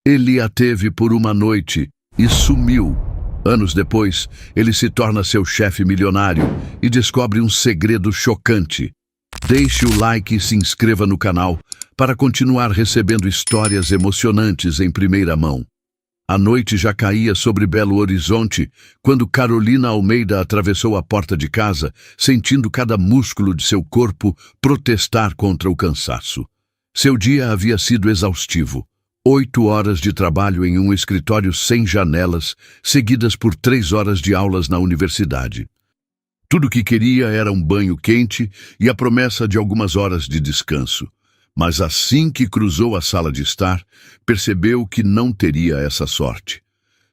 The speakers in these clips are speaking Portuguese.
Ele a teve por uma noite e sumiu. Anos depois, ele se torna seu chefe milionário e descobre um segredo chocante. Deixe o like e se inscreva no canal para continuar recebendo histórias emocionantes em primeira mão. A noite já caía sobre Belo Horizonte quando Carolina Almeida atravessou a porta de casa, sentindo cada músculo de seu corpo protestar contra o cansaço. Seu dia havia sido exaustivo. 8 horas de trabalho em um escritório sem janelas, seguidas por 3 horas de aulas na universidade. Tudo o que queria era um banho quente e a promessa de algumas horas de descanso. Mas assim que cruzou a sala de estar, percebeu que não teria essa sorte.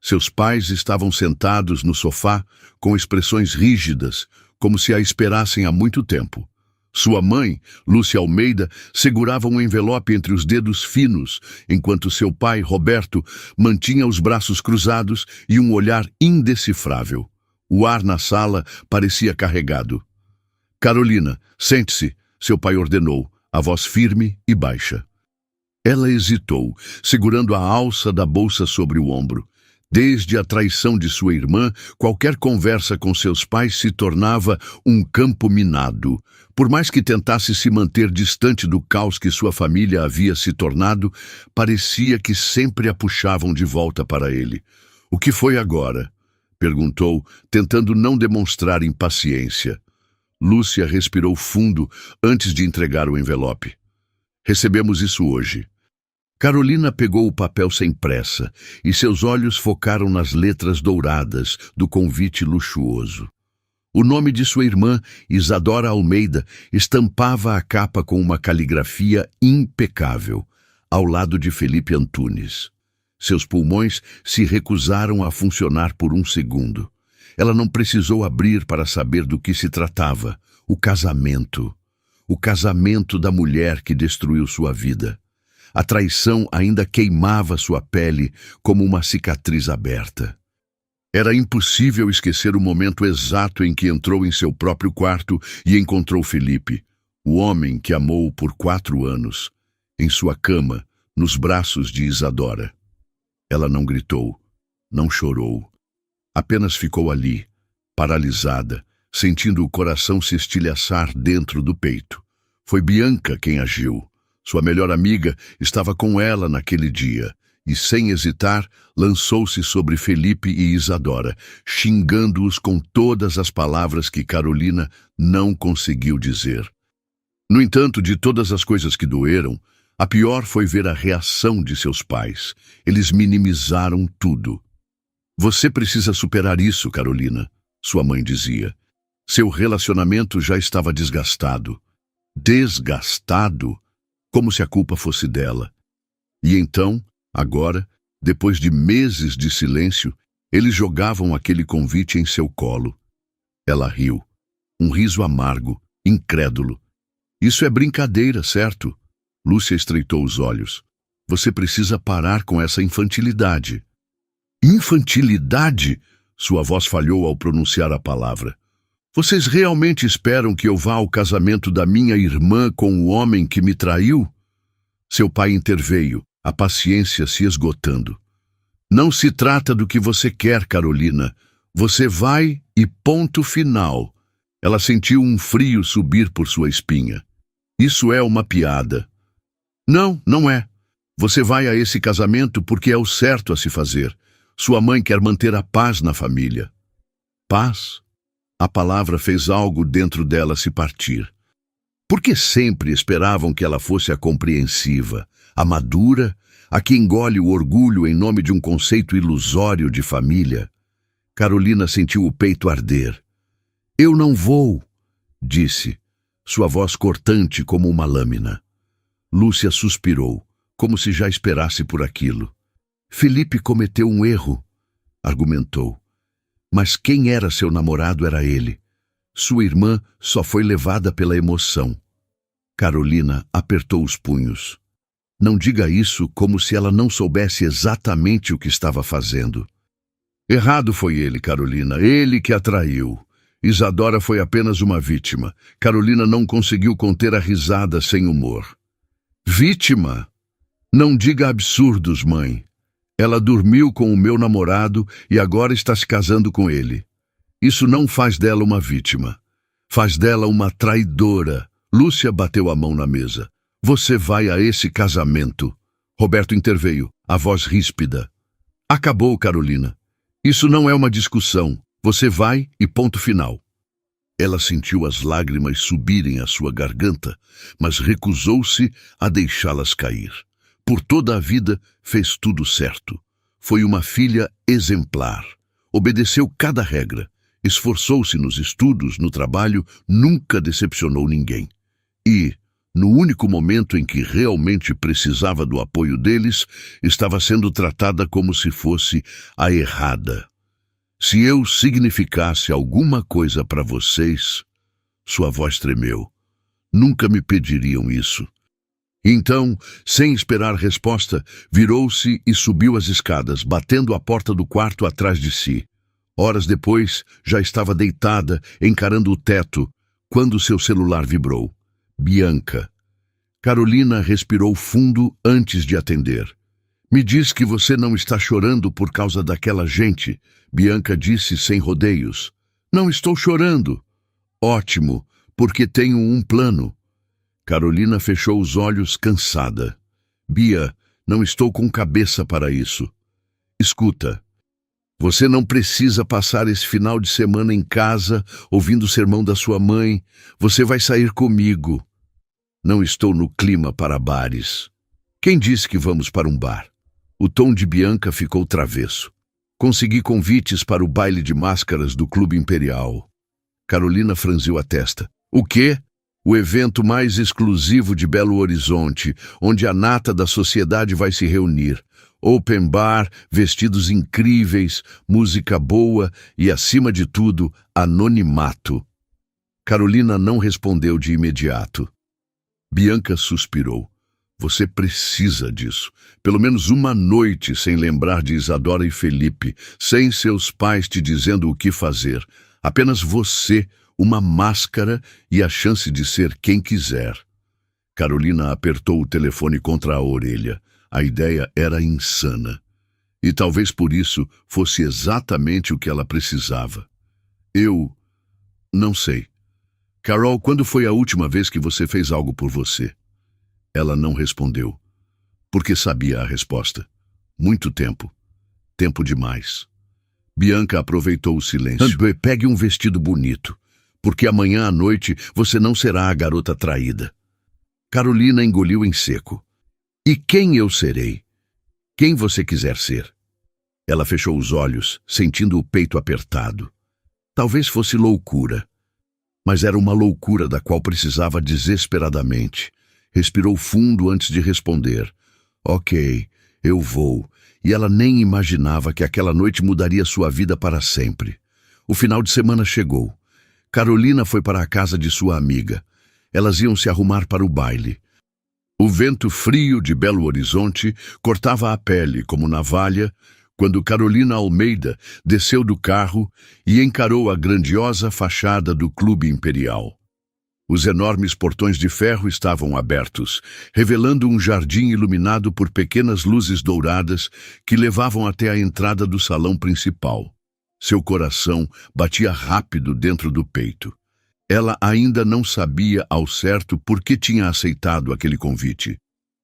Seus pais estavam sentados no sofá, com expressões rígidas, como se a esperassem há muito tempo. Sua mãe, Lúcia Almeida, segurava um envelope entre os dedos finos, enquanto seu pai, Roberto, mantinha os braços cruzados e um olhar indecifrável. O ar na sala parecia carregado. "Carolina, sente-se", seu pai ordenou, a voz firme e baixa. Ela hesitou, segurando a alça da bolsa sobre o ombro. Desde a traição de sua irmã, qualquer conversa com seus pais se tornava um campo minado. Por mais que tentasse se manter distante do caos que sua família havia se tornado, parecia que sempre a puxavam de volta para ele. "O que foi agora?" perguntou, tentando não demonstrar impaciência. Lúcia respirou fundo antes de entregar o envelope. "Recebemos isso hoje." Carolina pegou o papel sem pressa e seus olhos focaram nas letras douradas do convite luxuoso. O nome de sua irmã, Isadora Almeida, estampava a capa com uma caligrafia impecável, ao lado de Felipe Antunes. Seus pulmões se recusaram a funcionar por um segundo. Ela não precisou abrir para saber do que se tratava. O casamento. O casamento da mulher que destruiu sua vida. A traição ainda queimava sua pele como uma cicatriz aberta. Era impossível esquecer o momento exato em que entrou em seu próprio quarto e encontrou Felipe, o homem que amou por 4 anos, em sua cama, nos braços de Isadora. Ela não gritou, não chorou. Apenas ficou ali, paralisada, sentindo o coração se estilhaçar dentro do peito. Foi Bianca quem agiu. Sua melhor amiga estava com ela naquele dia e, sem hesitar, lançou-se sobre Felipe e Isadora, xingando-os com todas as palavras que Carolina não conseguiu dizer. No entanto, de todas as coisas que doeram, a pior foi ver a reação de seus pais. Eles minimizaram tudo. "Você precisa superar isso, Carolina", sua mãe dizia. Seu relacionamento já estava desgastado. Desgastado? Como se a culpa fosse dela. E então, agora, depois de meses de silêncio, eles jogavam aquele convite em seu colo. Ela riu. Um riso amargo, incrédulo. "Isso é brincadeira, certo?" Lúcia estreitou os olhos. "Você precisa parar com essa infantilidade." "Infantilidade?" Sua voz falhou ao pronunciar a palavra. "Vocês realmente esperam que eu vá ao casamento da minha irmã com o homem que me traiu?" Seu pai interveio, a paciência se esgotando. "Não se trata do que você quer, Carolina. Você vai e ponto final." Ela sentiu um frio subir por sua espinha. "Isso é uma piada." "Não, não é. Você vai a esse casamento porque é o certo a se fazer. Sua mãe quer manter a paz na família." Paz? A palavra fez algo dentro dela se partir. Por que sempre esperavam que ela fosse a compreensiva, a madura, a que engole o orgulho em nome de um conceito ilusório de família? Carolina sentiu o peito arder. "Eu não vou", disse, sua voz cortante como uma lâmina. Lúcia suspirou, como se já esperasse por aquilo. "Felipe cometeu um erro", argumentou. Mas quem era seu namorado era ele. Sua irmã só foi levada pela emoção. Carolina apertou os punhos. Não diga isso como se ela não soubesse exatamente o que estava fazendo. Errado foi ele, Carolina, ele que a traiu. Isadora foi apenas uma vítima. Carolina não conseguiu conter a risada sem humor. Vítima? Não diga absurdos, mãe. Ela dormiu com o meu namorado e agora está se casando com ele. Isso não faz dela uma vítima. Faz dela uma traidora. Lúcia bateu a mão na mesa. Você vai a esse casamento. Roberto interveio, a voz ríspida. Acabou, Carolina. Isso não é uma discussão. Você vai e ponto final. Ela sentiu as lágrimas subirem à sua garganta, mas recusou-se a deixá-las cair. Por toda a vida, fez tudo certo. Foi uma filha exemplar. Obedeceu cada regra. Esforçou-se nos estudos, no trabalho, nunca decepcionou ninguém. E, no único momento em que realmente precisava do apoio deles, estava sendo tratada como se fosse a errada. Se eu significasse alguma coisa para vocês, sua voz tremeu. Nunca me pediriam isso. Então, sem esperar resposta, virou-se e subiu as escadas, batendo a porta do quarto atrás de si. Horas depois, já estava deitada, encarando o teto, quando seu celular vibrou. Bianca. Carolina respirou fundo antes de atender. Me diz que você não está chorando por causa daquela gente, Bianca disse sem rodeios. Não estou chorando. Ótimo, porque tenho um plano. Carolina fechou os olhos cansada. Bia, não estou com cabeça para isso. Escuta, você não precisa passar esse final de semana em casa, ouvindo o sermão da sua mãe. Você vai sair comigo. Não estou no clima para bares. Quem disse que vamos para um bar? O tom de Bianca ficou travesso. Consegui convites para o baile de máscaras do Clube Imperial. Carolina franziu a testa. O quê? O evento mais exclusivo de Belo Horizonte, onde a nata da sociedade vai se reunir. Open bar, vestidos incríveis, música boa e, acima de tudo, anonimato. Carolina não respondeu de imediato. Bianca suspirou. Você precisa disso. Pelo menos uma noite sem lembrar de Isadora e Felipe, sem seus pais te dizendo o que fazer. Apenas você, uma máscara e a chance de ser quem quiser. Carolina apertou o telefone contra a orelha. A ideia era insana. E talvez por isso fosse exatamente o que ela precisava. Eu não sei. Carol, quando foi a última vez que você fez algo por você? Ela não respondeu, porque sabia a resposta. Muito tempo. Tempo demais. Bianca aproveitou o silêncio. Pegue um vestido bonito, porque amanhã à noite você não será a garota traída. Carolina engoliu em seco. E quem eu serei? Quem você quiser ser? Ela fechou os olhos, sentindo o peito apertado. Talvez fosse loucura, mas era uma loucura da qual precisava desesperadamente. Respirou fundo antes de responder. Ok, eu vou. E ela nem imaginava que aquela noite mudaria sua vida para sempre. O final de semana chegou. Carolina foi para a casa de sua amiga. Elas iam se arrumar para o baile. O vento frio de Belo Horizonte cortava a pele como navalha quando Carolina Almeida desceu do carro e encarou a grandiosa fachada do Clube Imperial. Os enormes portões de ferro estavam abertos, revelando um jardim iluminado por pequenas luzes douradas que levavam até a entrada do salão principal. Seu coração batia rápido dentro do peito. Ela ainda não sabia ao certo por que tinha aceitado aquele convite.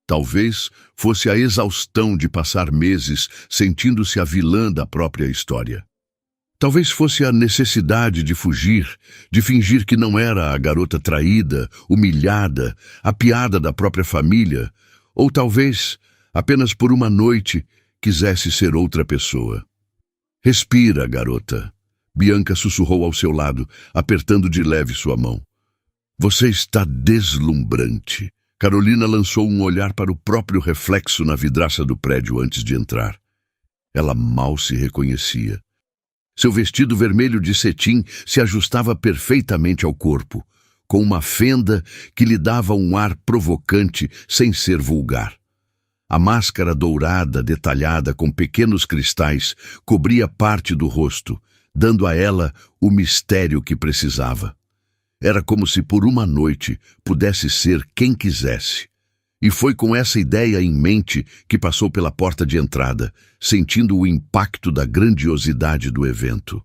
Talvez fosse a exaustão de passar meses sentindo-se a vilã da própria história. Talvez fosse a necessidade de fugir, de fingir que não era a garota traída, humilhada, a piada da própria família, ou talvez, apenas por uma noite, quisesse ser outra pessoa. Respira, garota. Bianca sussurrou ao seu lado, apertando de leve sua mão. Você está deslumbrante. Carolina lançou um olhar para o próprio reflexo na vidraça do prédio antes de entrar. Ela mal se reconhecia. Seu vestido vermelho de cetim se ajustava perfeitamente ao corpo, com uma fenda que lhe dava um ar provocante sem ser vulgar. A máscara dourada, detalhada com pequenos cristais, cobria parte do rosto, dando a ela o mistério que precisava. Era como se por uma noite pudesse ser quem quisesse. E foi com essa ideia em mente que passou pela porta de entrada, sentindo o impacto da grandiosidade do evento.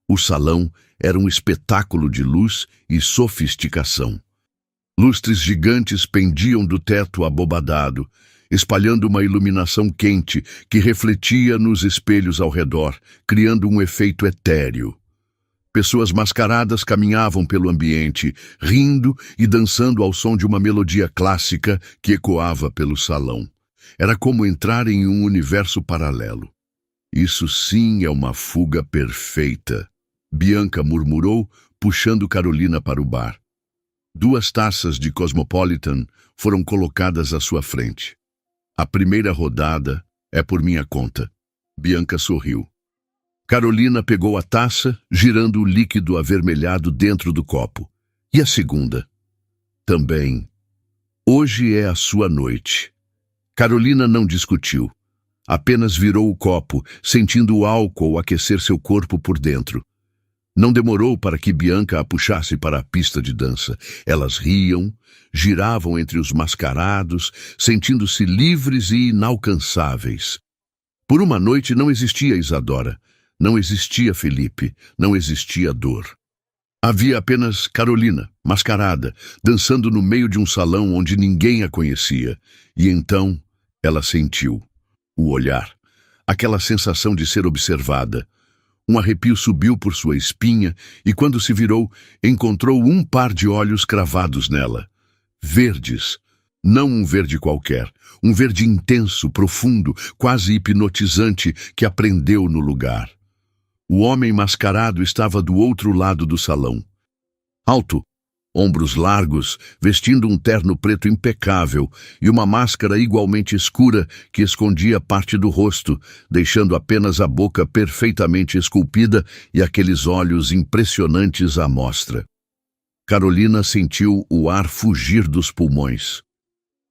O salão era um espetáculo de luz e sofisticação. Lustres gigantes pendiam do teto abobadado, espalhando uma iluminação quente que refletia nos espelhos ao redor, criando um efeito etéreo. Pessoas mascaradas caminhavam pelo ambiente, rindo e dançando ao som de uma melodia clássica que ecoava pelo salão. Era como entrar em um universo paralelo. Isso sim é uma fuga perfeita, Bianca murmurou, puxando Carolina para o bar. 2 taças de Cosmopolitan foram colocadas à sua frente. A primeira rodada é por minha conta. Bianca sorriu. Carolina pegou a taça, girando o líquido avermelhado dentro do copo. E a segunda? Também. Hoje é a sua noite. Carolina não discutiu. Apenas virou o copo, sentindo o álcool aquecer seu corpo por dentro. Não demorou para que Bianca a puxasse para a pista de dança. Elas riam, giravam entre os mascarados, sentindo-se livres e inalcançáveis. Por uma noite não existia Isadora, não existia Felipe, não existia dor. Havia apenas Carolina, mascarada, dançando no meio de um salão onde ninguém a conhecia. E então ela sentiu o olhar, aquela sensação de ser observada. Um arrepio subiu por sua espinha e, quando se virou, encontrou um par de olhos cravados nela. Verdes. Não um verde qualquer. Um verde intenso, profundo, quase hipnotizante, que a prendeu no lugar. O homem mascarado estava do outro lado do salão. Alto, ombros largos, vestindo um terno preto impecável e uma máscara igualmente escura que escondia parte do rosto, deixando apenas a boca perfeitamente esculpida e aqueles olhos impressionantes à mostra. Carolina sentiu o ar fugir dos pulmões.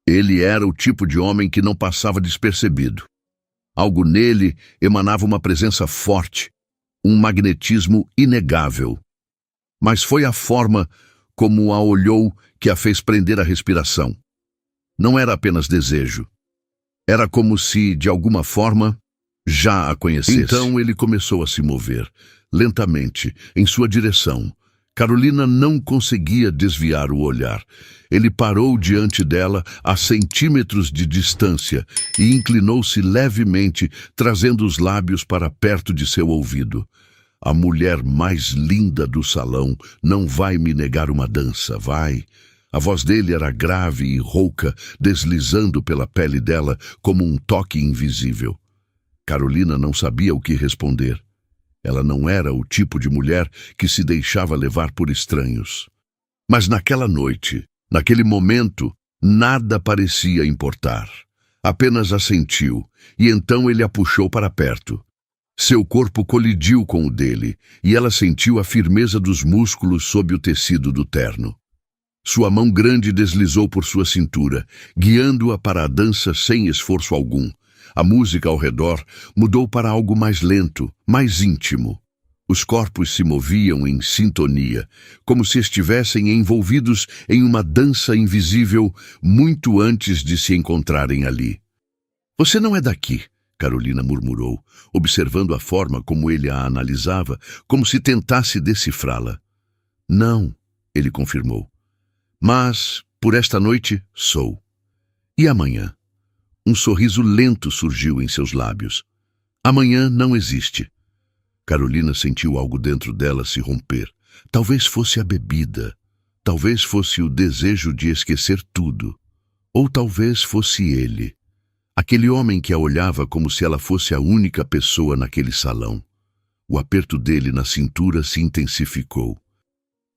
Ele era o tipo de homem que não passava despercebido. Algo nele emanava uma presença forte, um magnetismo inegável. Mas foi a forma como a olhou que a fez prender a respiração. Não era apenas desejo. Era como se, de alguma forma, já a conhecesse. Então ele começou a se mover, lentamente, em sua direção. Carolina não conseguia desviar o olhar. Ele parou diante dela a centímetros de distância e inclinou-se levemente, trazendo os lábios para perto de seu ouvido. A mulher mais linda do salão não vai me negar uma dança, vai? A voz dele era grave e rouca, deslizando pela pele dela como um toque invisível. Carolina não sabia o que responder. Ela não era o tipo de mulher que se deixava levar por estranhos. Mas naquela noite, naquele momento, nada parecia importar. Apenas assentiu, e então ele a puxou para perto. Seu corpo colidiu com o dele, e ela sentiu a firmeza dos músculos sob o tecido do terno. Sua mão grande deslizou por sua cintura, guiando-a para a dança sem esforço algum. A música ao redor mudou para algo mais lento, mais íntimo. Os corpos se moviam em sintonia, como se estivessem envolvidos em uma dança invisível muito antes de se encontrarem ali. "Você não é daqui", Carolina murmurou, observando a forma como ele a analisava, como se tentasse decifrá-la. "Não", ele confirmou. "Mas, por esta noite, sou. E amanhã?" Um sorriso lento surgiu em seus lábios. "Amanhã não existe." Carolina sentiu algo dentro dela se romper. Talvez fosse a bebida. Talvez fosse o desejo de esquecer tudo. Ou talvez fosse ele. Aquele homem que a olhava como se ela fosse a única pessoa naquele salão. O aperto dele na cintura se intensificou.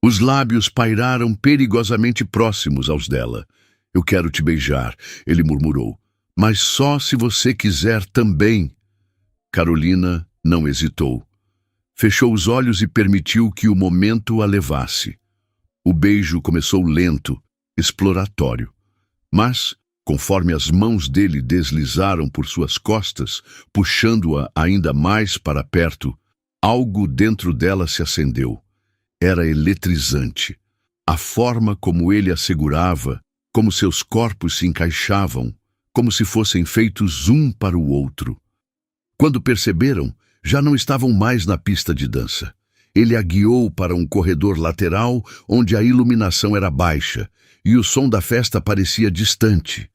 Os lábios pairaram perigosamente próximos aos dela. "Eu quero te beijar", ele murmurou. "Mas só se você quiser também." Carolina não hesitou. Fechou os olhos e permitiu que o momento a levasse. O beijo começou lento, exploratório. Mas, conforme as mãos dele deslizaram por suas costas, puxando-a ainda mais para perto, algo dentro dela se acendeu. Era eletrizante. A forma como ele a segurava, como seus corpos se encaixavam, como se fossem feitos um para o outro. Quando perceberam, já não estavam mais na pista de dança. Ele a guiou para um corredor lateral onde a iluminação era baixa e o som da festa parecia distante.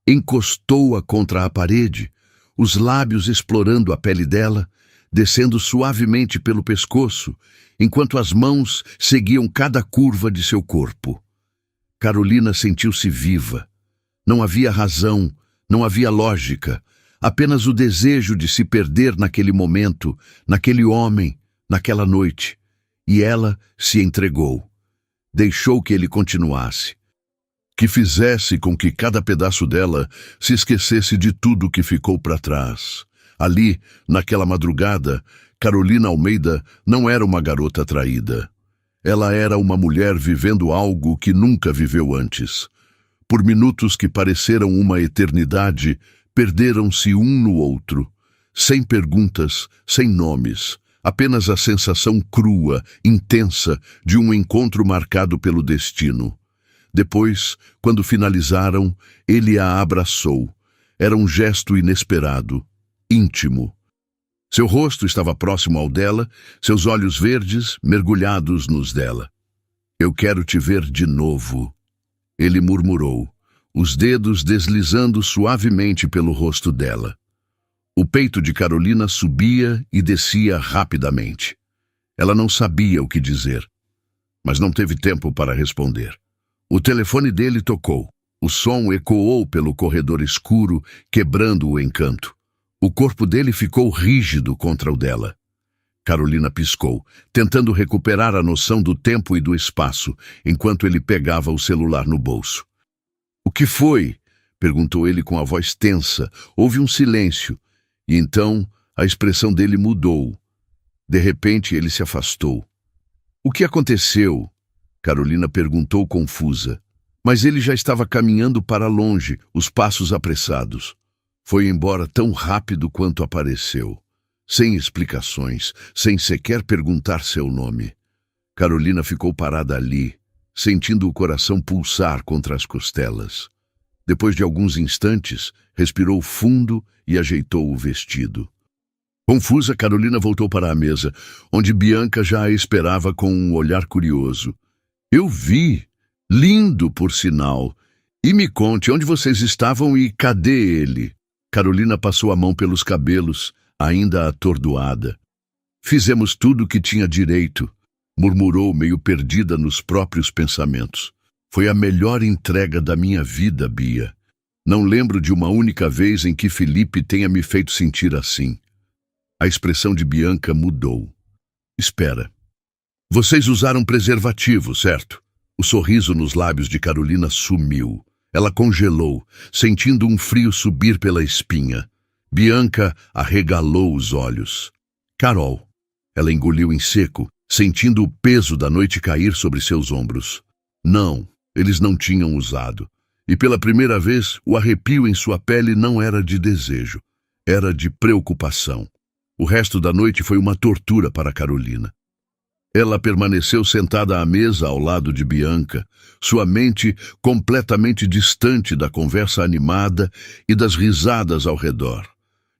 Encostou-a contra a parede, os lábios explorando a pele dela, descendo suavemente pelo pescoço, enquanto as mãos seguiam cada curva de seu corpo. Carolina sentiu-se viva. Não havia razão, não havia lógica, apenas o desejo de se perder naquele momento, naquele homem, naquela noite. E ela se entregou. Deixou que ele continuasse. Que fizesse com que cada pedaço dela se esquecesse de tudo que ficou para trás. Ali, naquela madrugada, Carolina Almeida não era uma garota traída. Ela era uma mulher vivendo algo que nunca viveu antes. Por minutos que pareceram uma eternidade, perderam-se um no outro, sem perguntas, sem nomes, apenas a sensação crua, intensa, de um encontro marcado pelo destino. Depois, quando finalizaram, ele a abraçou. Era um gesto inesperado, íntimo. Seu rosto estava próximo ao dela, seus olhos verdes mergulhados nos dela. "Eu quero te ver de novo", ele murmurou, os dedos deslizando suavemente pelo rosto dela. O peito de Carolina subia e descia rapidamente. Ela não sabia o que dizer, mas não teve tempo para responder. O telefone dele tocou. O som ecoou pelo corredor escuro, quebrando o encanto. O corpo dele ficou rígido contra o dela. Carolina piscou, tentando recuperar a noção do tempo e do espaço, enquanto ele pegava o celular no bolso. "O que foi?" perguntou ele com a voz tensa. Houve um silêncio, e então a expressão dele mudou. De repente ele se afastou. "O que aconteceu?" Carolina perguntou confusa. Mas ele já estava caminhando para longe, os passos apressados. Foi embora tão rápido quanto apareceu, sem explicações, sem sequer perguntar seu nome. Carolina ficou parada ali, sentindo o coração pulsar contra as costelas. Depois de alguns instantes, respirou fundo e ajeitou o vestido. Confusa, Carolina voltou para a mesa, onde Bianca já a esperava com um olhar curioso. "Eu vi. Lindo, por sinal. E me conte onde vocês estavam e cadê ele?" Carolina passou a mão pelos cabelos, ainda atordoada. "Fizemos tudo o que tinha direito", murmurou, meio perdida nos próprios pensamentos. "Foi a melhor entrega da minha vida, Bia. Não lembro de uma única vez em que Felipe tenha me feito sentir assim." A expressão de Bianca mudou. "Espera. Vocês usaram preservativo, certo?" O sorriso nos lábios de Carolina sumiu. Ela congelou, sentindo um frio subir pela espinha. Bianca arregalou os olhos. "Carol." Ela engoliu em seco, sentindo o peso da noite cair sobre seus ombros. Não, eles não tinham usado. E pela primeira vez, o arrepio em sua pele não era de desejo, era de preocupação. O resto da noite foi uma tortura para Carolina. Ela permaneceu sentada à mesa ao lado de Bianca, sua mente completamente distante da conversa animada e das risadas ao redor.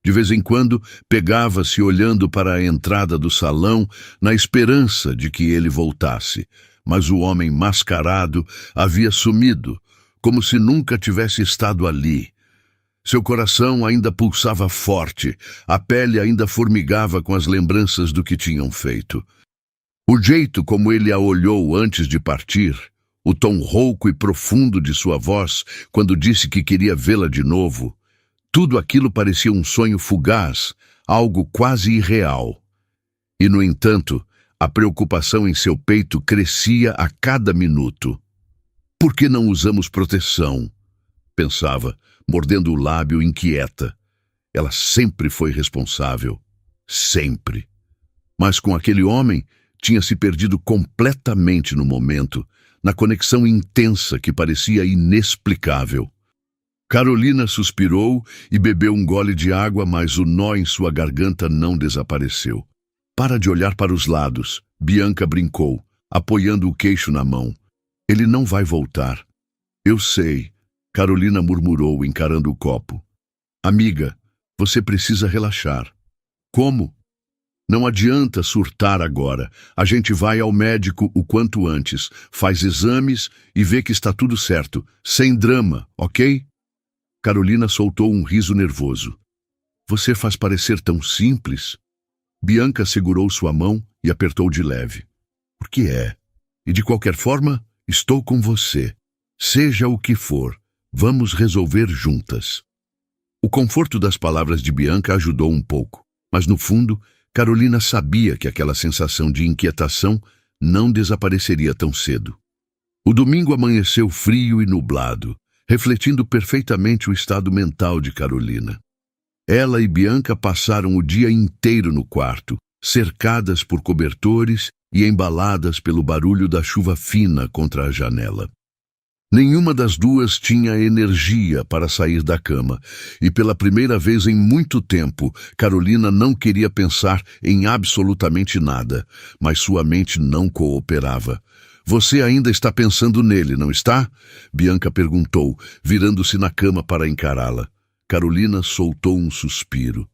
De vez em quando, pegava-se olhando para a entrada do salão na esperança de que ele voltasse, mas o homem mascarado havia sumido, como se nunca tivesse estado ali. Seu coração ainda pulsava forte, a pele ainda formigava com as lembranças do que tinham feito. O jeito como ele a olhou antes de partir, o tom rouco e profundo de sua voz quando disse que queria vê-la de novo, tudo aquilo parecia um sonho fugaz, algo quase irreal. E, no entanto, a preocupação em seu peito crescia a cada minuto. "Por que não usamos proteção?" pensava, mordendo o lábio inquieta. Ela sempre foi responsável. Sempre. Mas com aquele homem, tinha se perdido completamente no momento, na conexão intensa que parecia inexplicável. Carolina suspirou e bebeu um gole de água, mas o nó em sua garganta não desapareceu. "Para de olhar para os lados", Bianca brincou, apoiando o queixo na mão. "Ele não vai voltar." Eu sei, Carolina murmurou, encarando o copo. Amiga, você precisa relaxar. Como? Não adianta surtar agora. A gente vai ao médico o quanto antes, faz exames e vê que está tudo certo, sem drama, ok? Carolina soltou um riso nervoso. Você faz parecer tão simples. Bianca segurou sua mão e apertou de leve. Por que é? E de qualquer forma, estou com você. Seja o que for, vamos resolver juntas. O conforto das palavras de Bianca ajudou um pouco, mas no fundo, Carolina sabia que aquela sensação de inquietação não desapareceria tão cedo. O domingo amanheceu frio e nublado, refletindo perfeitamente o estado mental de Carolina. Ela e Bianca passaram o dia inteiro no quarto, cercadas por cobertores e embaladas pelo barulho da chuva fina contra a janela. Nenhuma das duas tinha energia para sair da cama, e pela primeira vez em muito tempo, Carolina não queria pensar em absolutamente nada, mas sua mente não cooperava. Você ainda está pensando nele, não está? Bianca perguntou, virando-se na cama para encará-la. Carolina soltou um suspiro.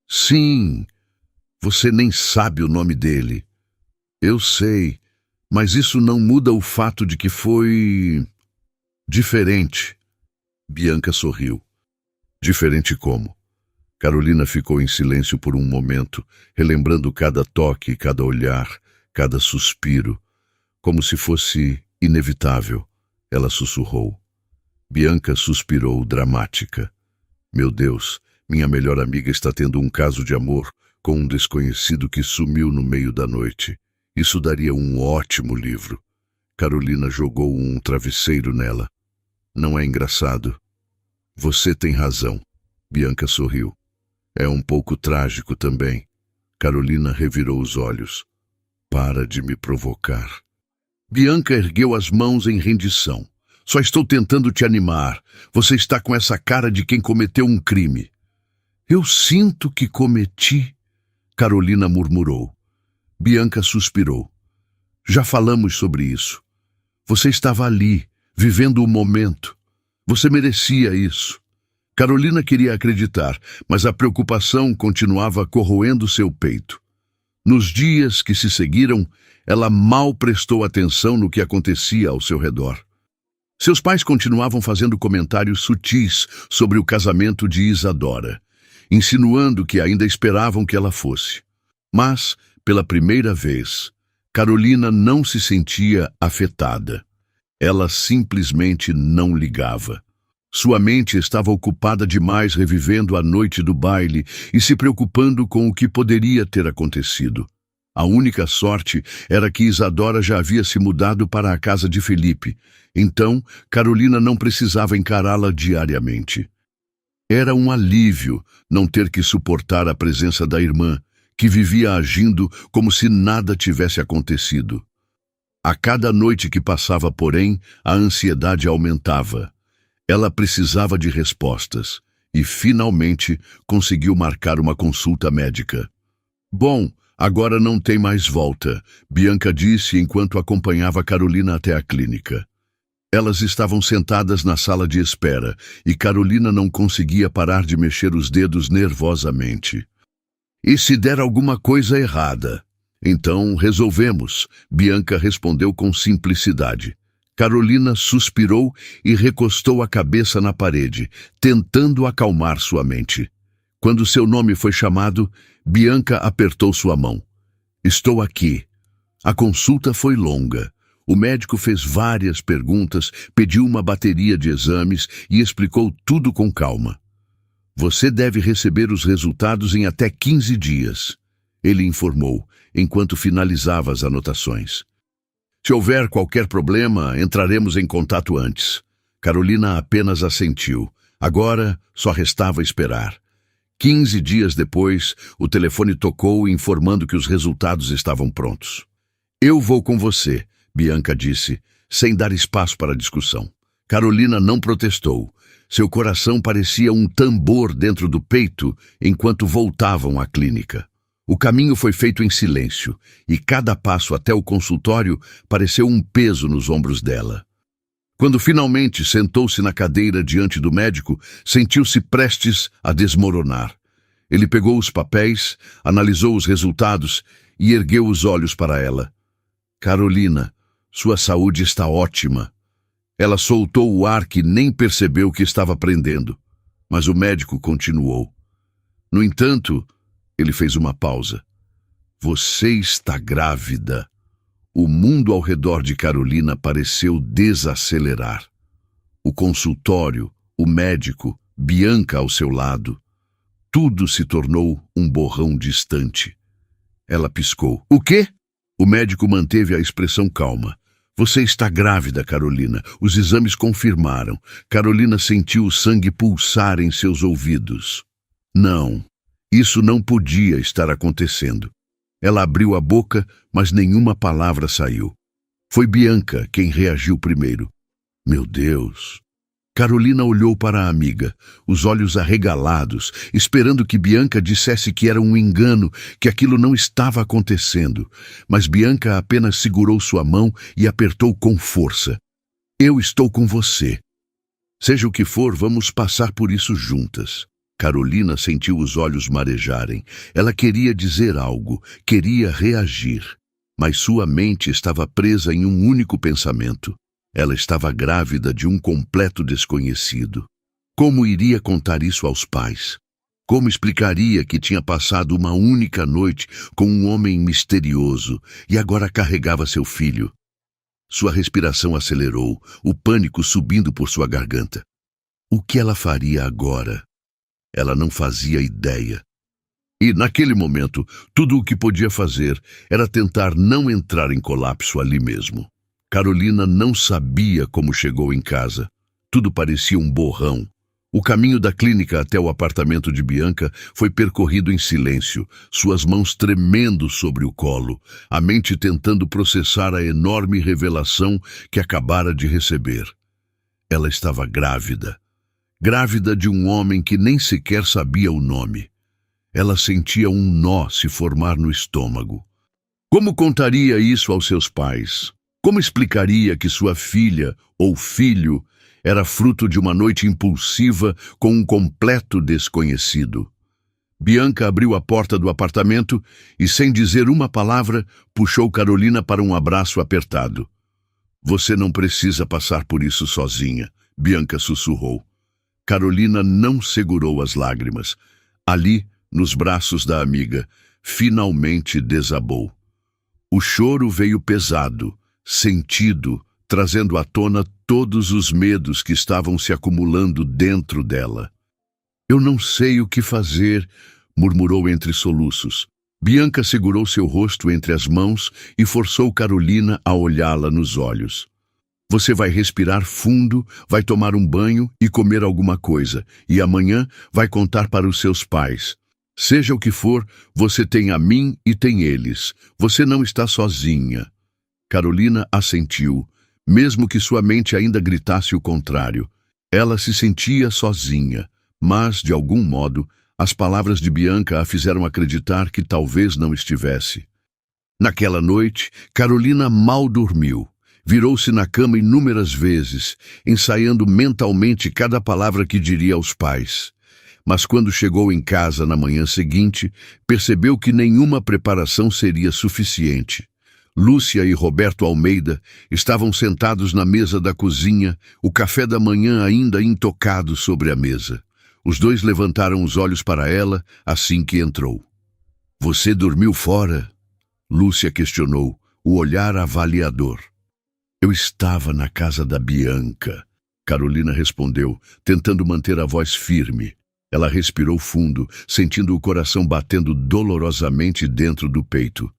Sim, você nem sabe o nome dele. Eu sei, mas isso não muda o fato de que foi diferente. Bianca sorriu. Diferente como? Carolina ficou em silêncio por um momento, relembrando cada toque, cada olhar, cada suspiro, como se fosse inevitável. Ela sussurrou. Bianca suspirou, dramática. Meu Deus, minha melhor amiga está tendo um caso de amor com um desconhecido que sumiu no meio da noite. Isso daria um ótimo livro. Carolina jogou um travesseiro nela. Não é engraçado? Você tem razão. Bianca sorriu. É um pouco trágico também. Carolina revirou os olhos. Para de me provocar. Bianca ergueu as mãos em rendição. Só estou tentando te animar. Você está com essa cara de quem cometeu um crime. Eu sinto que cometi, Carolina murmurou. Bianca suspirou. Já falamos sobre isso. Você estava ali, vivendo o momento. Você merecia isso. Carolina queria acreditar, mas a preocupação continuava corroendo seu peito. Nos dias que se seguiram, ela mal prestou atenção no que acontecia ao seu redor. Seus pais continuavam fazendo comentários sutis sobre o casamento de Isadora, insinuando que ainda esperavam que ela fosse. Mas, pela primeira vez, Carolina não se sentia afetada. Ela simplesmente não ligava. Sua mente estava ocupada demais revivendo a noite do baile e se preocupando com o que poderia ter acontecido. A única sorte era que Isadora já havia se mudado para a casa de Felipe, então Carolina não precisava encará-la diariamente. Era um alívio não ter que suportar a presença da irmã, que vivia agindo como se nada tivesse acontecido. A cada noite que passava, porém, a ansiedade aumentava. Ela precisava de respostas e, finalmente, conseguiu marcar uma consulta médica. Bom, agora não tem mais volta, Bianca disse enquanto acompanhava Carolina até a clínica. Elas estavam sentadas na sala de espera e Carolina não conseguia parar de mexer os dedos nervosamente. E se der alguma coisa errada? Então resolvemos, Bianca respondeu com simplicidade. Carolina suspirou e recostou a cabeça na parede, tentando acalmar sua mente. Quando seu nome foi chamado, Bianca apertou sua mão. Estou aqui. A consulta foi longa. O médico fez várias perguntas, pediu uma bateria de exames e explicou tudo com calma. Você deve receber os resultados em até 15 dias, ele informou, enquanto finalizava as anotações. Se houver qualquer problema, entraremos em contato antes. Carolina apenas assentiu. Agora só restava esperar. 15 dias depois, o telefone tocou informando que os resultados estavam prontos. Eu vou com você, Bianca disse, sem dar espaço para discussão. Carolina não protestou. Seu coração parecia um tambor dentro do peito enquanto voltavam à clínica. O caminho foi feito em silêncio, e cada passo até o consultório pareceu um peso nos ombros dela. Quando finalmente sentou-se na cadeira diante do médico, sentiu-se prestes a desmoronar. Ele pegou os papéis, analisou os resultados e ergueu os olhos para ela. Carolina, sua saúde está ótima. Ela soltou o ar que nem percebeu que estava prendendo, mas o médico continuou. No entanto, ele fez uma pausa. Você está grávida. O mundo ao redor de Carolina pareceu desacelerar. O consultório, o médico, Bianca ao seu lado. Tudo se tornou um borrão distante. Ela piscou. O quê? O médico manteve a expressão calma. Você está grávida, Carolina. Os exames confirmaram. Carolina sentiu o sangue pulsar em seus ouvidos. Não, isso não podia estar acontecendo. Ela abriu a boca, mas nenhuma palavra saiu. Foi Bianca quem reagiu primeiro. Meu Deus! Carolina olhou para a amiga, os olhos arregalados, esperando que Bianca dissesse que era um engano, que aquilo não estava acontecendo. Mas Bianca apenas segurou sua mão e apertou com força. Eu estou com você. Seja o que for, vamos passar por isso juntas. Carolina sentiu os olhos marejarem. Ela queria dizer algo, queria reagir. Mas sua mente estava presa em um único pensamento. Ela estava grávida de um completo desconhecido. Como iria contar isso aos pais? Como explicaria que tinha passado uma única noite com um homem misterioso e agora carregava seu filho? Sua respiração acelerou, o pânico subindo por sua garganta. O que ela faria agora? Ela não fazia ideia. E, naquele momento, tudo o que podia fazer era tentar não entrar em colapso ali mesmo. Carolina não sabia como chegou em casa. Tudo parecia um borrão. O caminho da clínica até o apartamento de Bianca foi percorrido em silêncio, suas mãos tremendo sobre o colo, a mente tentando processar a enorme revelação que acabara de receber. Ela estava grávida. Grávida de um homem que nem sequer sabia o nome. Ela sentia um nó se formar no estômago. Como contaria isso aos seus pais? Como explicaria que sua filha ou filho era fruto de uma noite impulsiva com um completo desconhecido? Bianca abriu a porta do apartamento e, sem dizer uma palavra, puxou Carolina para um abraço apertado. Você não precisa passar por isso sozinha, Bianca sussurrou. Carolina não segurou as lágrimas. Ali, nos braços da amiga, finalmente desabou. O choro veio pesado, sentido, trazendo à tona todos os medos que estavam se acumulando dentro dela. Eu não sei o que fazer, murmurou entre soluços. Bianca segurou seu rosto entre as mãos e forçou Carolina a olhá-la nos olhos. Você vai respirar fundo, vai tomar um banho e comer alguma coisa, e amanhã vai contar para os seus pais. Seja o que for, você tem a mim e tem eles. Você não está sozinha. Carolina assentiu, mesmo que sua mente ainda gritasse o contrário. Ela se sentia sozinha, mas, de algum modo, as palavras de Bianca a fizeram acreditar que talvez não estivesse. Naquela noite, Carolina mal dormiu. Virou-se na cama inúmeras vezes, ensaiando mentalmente cada palavra que diria aos pais. Mas quando chegou em casa na manhã seguinte, percebeu que nenhuma preparação seria suficiente. Lúcia e Roberto Almeida estavam sentados na mesa da cozinha, o café da manhã ainda intocado sobre a mesa. Os dois levantaram os olhos para ela assim que entrou. Você dormiu fora? Lúcia questionou, o olhar avaliador. Eu estava na casa da Bianca, Carolina respondeu, tentando manter a voz firme. Ela respirou fundo, sentindo o coração batendo dolorosamente dentro do peito.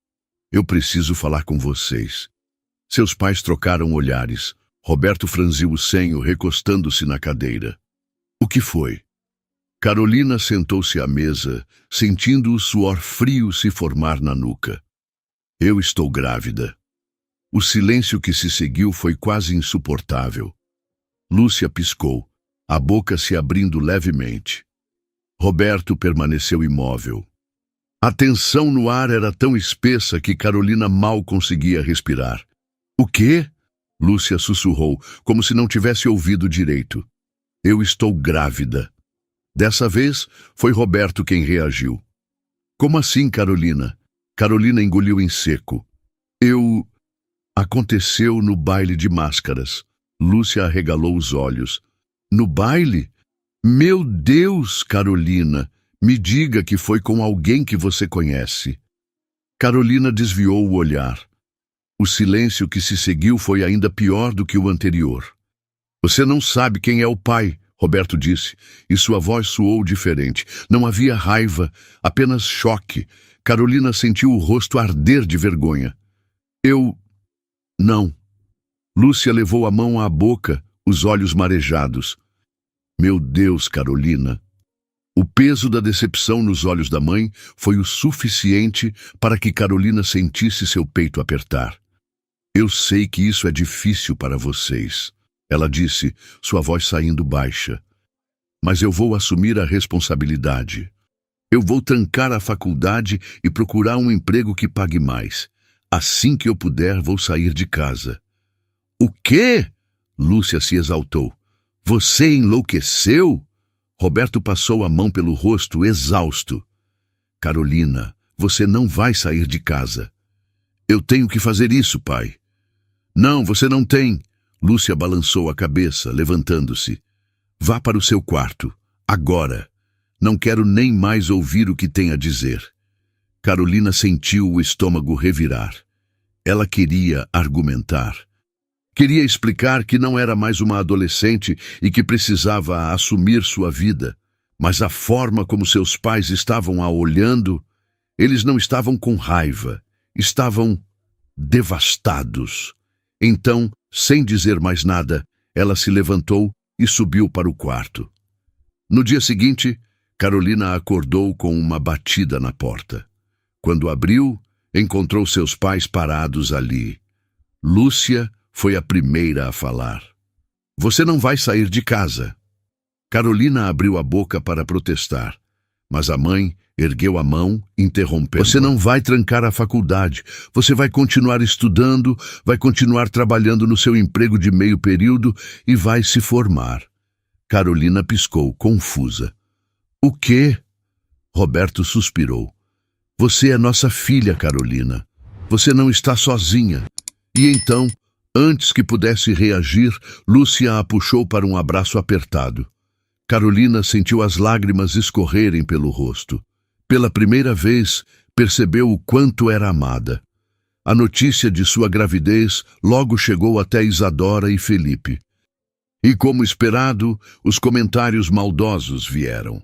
Eu preciso falar com vocês. Seus pais trocaram olhares. Roberto franziu o senho, recostando-se na cadeira. O que foi? Carolina sentou-se à mesa, sentindo o suor frio se formar na nuca. Eu estou grávida. O silêncio que se seguiu foi quase insuportável. Lúcia piscou, a boca se abrindo levemente. Roberto permaneceu imóvel. A tensão no ar era tão espessa que Carolina mal conseguia respirar. O quê? Lúcia sussurrou, como se não tivesse ouvido direito. Eu estou grávida. Dessa vez, foi Roberto quem reagiu. Como assim, Carolina? Carolina engoliu em seco. Aconteceu no baile de máscaras. Lúcia arregalou os olhos. No baile? Meu Deus, Carolina! Me diga que foi com alguém que você conhece. Carolina desviou o olhar. O silêncio que se seguiu foi ainda pior do que o anterior. Você não sabe quem é o pai, Roberto disse, e sua voz soou diferente. Não havia raiva, apenas choque. Carolina sentiu o rosto arder de vergonha. Não. Lúcia levou a mão à boca, os olhos marejados. Meu Deus, Carolina. O peso da decepção nos olhos da mãe foi o suficiente para que Carolina sentisse seu peito apertar. Eu sei que isso é difícil para vocês, ela disse, sua voz saindo baixa. Mas eu vou assumir a responsabilidade. Eu vou trancar a faculdade e procurar um emprego que pague mais. Assim que eu puder, vou sair de casa. O quê? Lúcia se exaltou. Você enlouqueceu? Roberto passou a mão pelo rosto, exausto. Carolina, você não vai sair de casa. Eu tenho que fazer isso, pai. Não, você não tem. Lúcia balançou a cabeça, levantando-se. Vá para o seu quarto, agora. Não quero nem mais ouvir o que tem a dizer. Carolina sentiu o estômago revirar. Ela queria argumentar. Queria explicar que não era mais uma adolescente e que precisava assumir sua vida. Mas a forma como seus pais estavam a olhando, eles não estavam com raiva, estavam devastados. Então, sem dizer mais nada, ela se levantou e subiu para o quarto. No dia seguinte, Carolina acordou com uma batida na porta. Quando abriu, encontrou seus pais parados ali. Lúcia foi a primeira a falar. Você não vai sair de casa. Carolina abriu a boca para protestar, mas a mãe ergueu a mão, interrompendo. Você não vai trancar a faculdade. Você vai continuar estudando, vai continuar trabalhando no seu emprego de meio período e vai se formar. Carolina piscou, confusa. O quê? Roberto suspirou. Você é nossa filha, Carolina. Você não está sozinha. E então, antes que pudesse reagir, Lúcia a puxou para um abraço apertado. Carolina sentiu as lágrimas escorrerem pelo rosto. Pela primeira vez, percebeu o quanto era amada. A notícia de sua gravidez logo chegou até Isadora e Felipe. E, como esperado, os comentários maldosos vieram.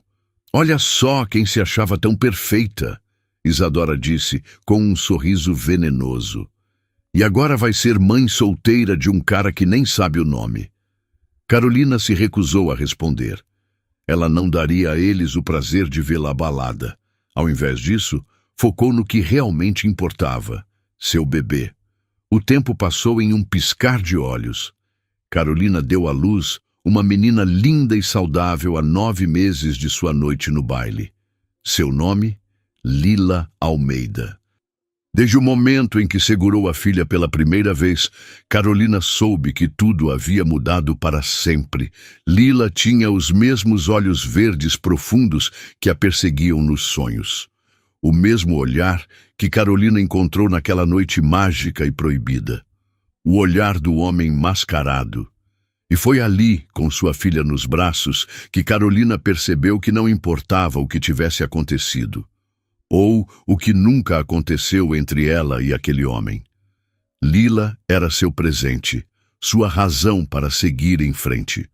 Olha só quem se achava tão perfeita, Isadora disse, com um sorriso venenoso. E agora vai ser mãe solteira de um cara que nem sabe o nome. Carolina se recusou a responder. Ela não daria a eles o prazer de vê-la abalada. Ao invés disso, focou no que realmente importava, seu bebê. O tempo passou em um piscar de olhos. Carolina deu à luz uma menina linda e saudável a 9 meses de sua noite no baile. Seu nome? Lila Almeida. Desde o momento em que segurou a filha pela primeira vez, Carolina soube que tudo havia mudado para sempre. Lila tinha os mesmos olhos verdes profundos que a perseguiam nos sonhos. O mesmo olhar que Carolina encontrou naquela noite mágica e proibida. O olhar do homem mascarado. E foi ali, com sua filha nos braços, que Carolina percebeu que não importava o que tivesse acontecido. Ou o que nunca aconteceu entre ela e aquele homem. Lila era seu presente, sua razão para seguir em frente.